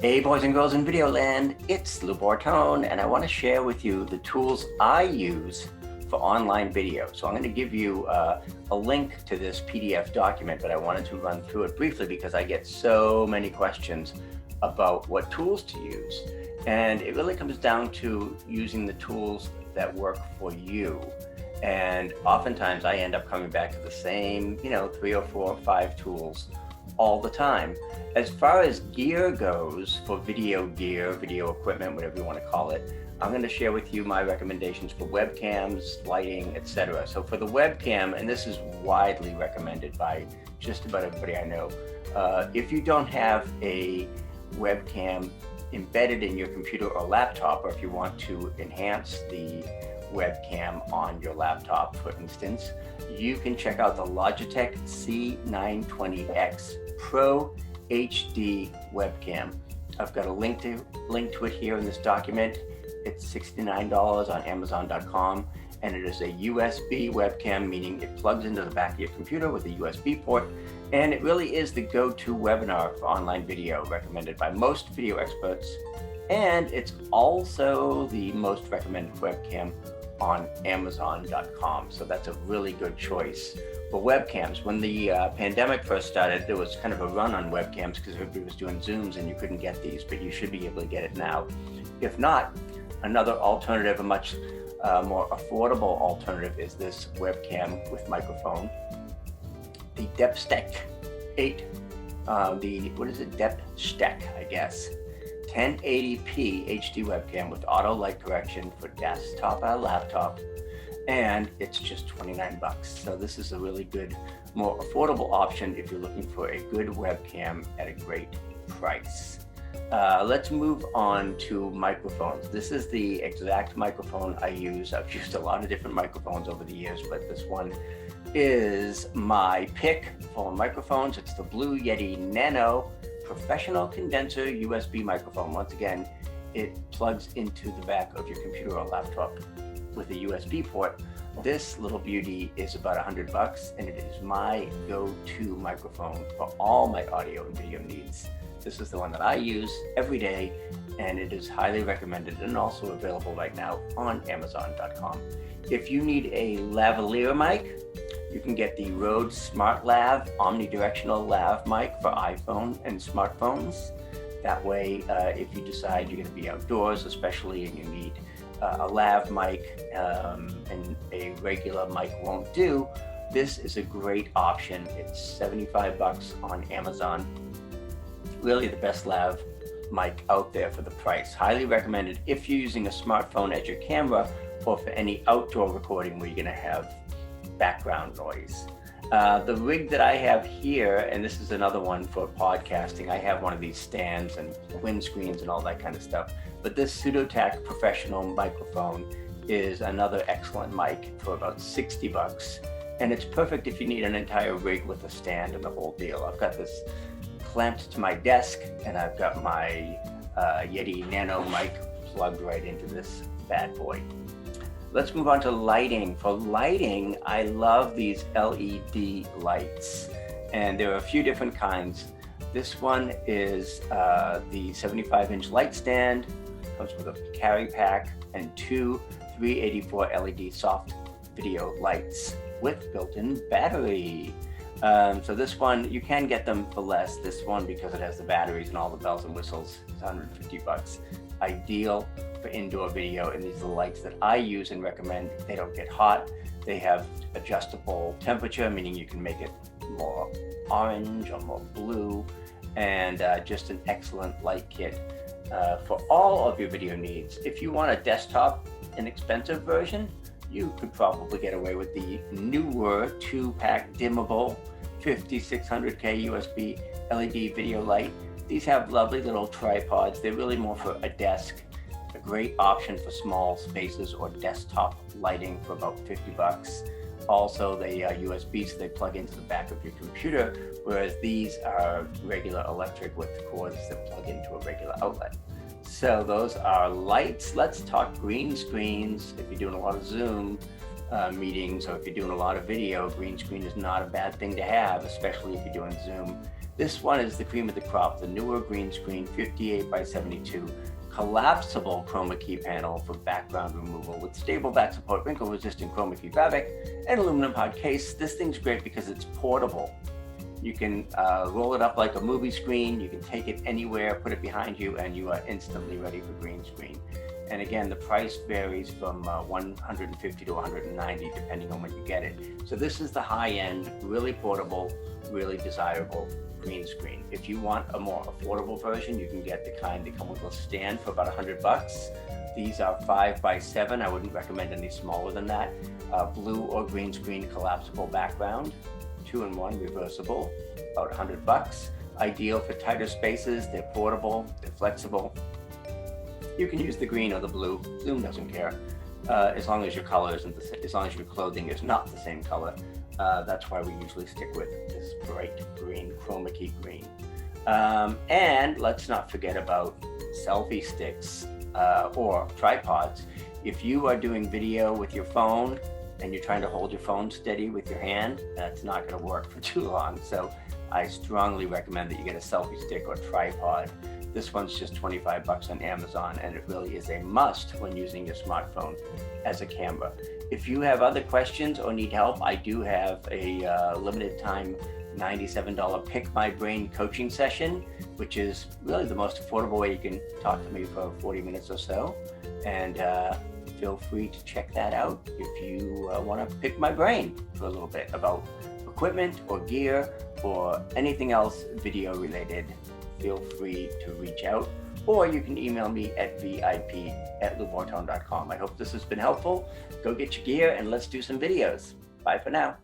Hey boys and girls in video land, it's Bortone, and I want to share with you the tools I use for online video. So I'm going to give you a link to this PDF document, but I wanted to run through it briefly because I get so many questions about what tools to use. And it really comes down to using the tools that work for you. And oftentimes I end up coming back to the same, 3 or 4 or 5 tools all the time. As far as gear goes, for video gear, video equipment, whatever you want to call it, I'm going to share with you my recommendations for webcams, lighting, etc. So for the webcam, and this is widely recommended by just about everybody I know, if you don't have a webcam embedded in your computer or laptop, or if you want to enhance the webcam on your laptop, for instance, you can check out the Logitech C920X Pro HD webcam. I've got a link to it here in this document. It's $69 on Amazon.com, and it is a USB webcam, meaning it plugs into the back of your computer with a USB port, and it really is the go-to webinar for online video, recommended by most video experts, and it's also the most recommended webcam on Amazon.com. So that's a really good choice for webcams. When the pandemic first started, there was kind of a run on webcams because everybody was doing Zooms and you couldn't get these, but you should be able to get it now. If not, another alternative, a much more affordable alternative, is this webcam with microphone, the Depstech 8, Depstech, I guess. 1080p HD webcam with auto light correction for desktop or laptop, and it's just $29. So this is a really good, more affordable option if you're looking for a good webcam at a great price. Let's move on to microphones. This is the exact microphone I use. I've used a lot of different microphones over the years, but this one is my pick for microphones. It's the blue Yeti Nano professional condenser USB microphone. Once again, it plugs into the back of your computer or laptop with a USB port. This little beauty is about $100, and it is my go-to microphone for all my audio and video needs. This is the one that I use every day, and it is highly recommended and also available right now on Amazon.com. If you need a lavalier mic, you can get the Rode Smartlav Omnidirectional Lav mic for iPhone and smartphones. That way, if you decide you're going to be outdoors, especially, and you need a lav mic and a regular mic won't do, this is a great option. It's $75 on Amazon. Really the best lav mic out there for the price. Highly recommended if you're using a smartphone as your camera, or for any outdoor recording where you're going to have background noise. The rig that I have here, and this is another one for podcasting, I have one of these stands and windscreens and all that kind of stuff, but this Pseudotac professional microphone is another excellent mic for about $60, and it's perfect if you need an entire rig with a stand and the whole deal. I've got this clamped to my desk, and I've got my Yeti Nano mic plugged right into this bad boy. Let's move on to lighting. For lighting, I love these LED lights, and there are a few different kinds. This one is the 75-inch light stand, comes with a carry pack, and 2 384 LED soft video lights with built-in battery. So this one, you can get them for less. This one, because it has the batteries and all the bells and whistles, is $150. Ideal for indoor video, and these are the lights that I use and recommend. They don't get hot. They have adjustable temperature, meaning you can make it more orange or more blue, and just an excellent light kit for all of your video needs. If you want a desktop, inexpensive version, you could probably get away with the newer 2-pack dimmable 5600K USB LED video light. These have lovely little tripods. They're really more for a desk. A great option for small spaces or desktop lighting for about $50. Also, they are USB, so they plug into the back of your computer, whereas these are regular electric with cords that plug into a regular outlet. So those are lights. Let's talk green screens. If you're doing a lot of Zoom meetings, or if you're doing a lot of video, green screen is not a bad thing to have, especially if you're doing Zoom This one is the cream of the crop, the newer green screen 58 by 72 collapsible chroma key panel for background removal with stable back support, wrinkle resistant chroma key fabric, and aluminum hard case. This thing's great because it's portable. You can roll it up like a movie screen. You can take it anywhere, put it behind you, and you are instantly ready for green screen. And again, the price varies from 150 to 190 depending on when you get it. So this is the high-end, really portable, really desirable green screen. If you want a more affordable version, you can get the kind that come with a stand for about $100. These are 5 by 7. I wouldn't recommend any smaller than that. Blue or green screen collapsible background, 2-in-1 reversible, about $100. Ideal for tighter spaces. They're portable, they're flexible. You can use the green or the blue. Zoom doesn't care, as long as your color isn't as long as your clothing is not the same color. That's why we usually stick with this bright green, chroma key green. And let's not forget about selfie sticks or tripods. If you are doing video with your phone and you're trying to hold your phone steady with your hand, that's not going to work for too long. So I strongly recommend that you get a selfie stick or tripod. This one's just $25 on Amazon, and it really is a must when using your smartphone as a camera. If you have other questions or need help, I do have a limited time $97 Pick My Brain coaching session, which is really the most affordable way you can talk to me for 40 minutes or so. And feel free to check that out if you want to pick my brain for a little bit about equipment or gear or anything else video related. Feel free to reach out, or you can email me at vip@bortone.com. I hope this has been helpful. Go get your gear and let's do some videos. Bye for now.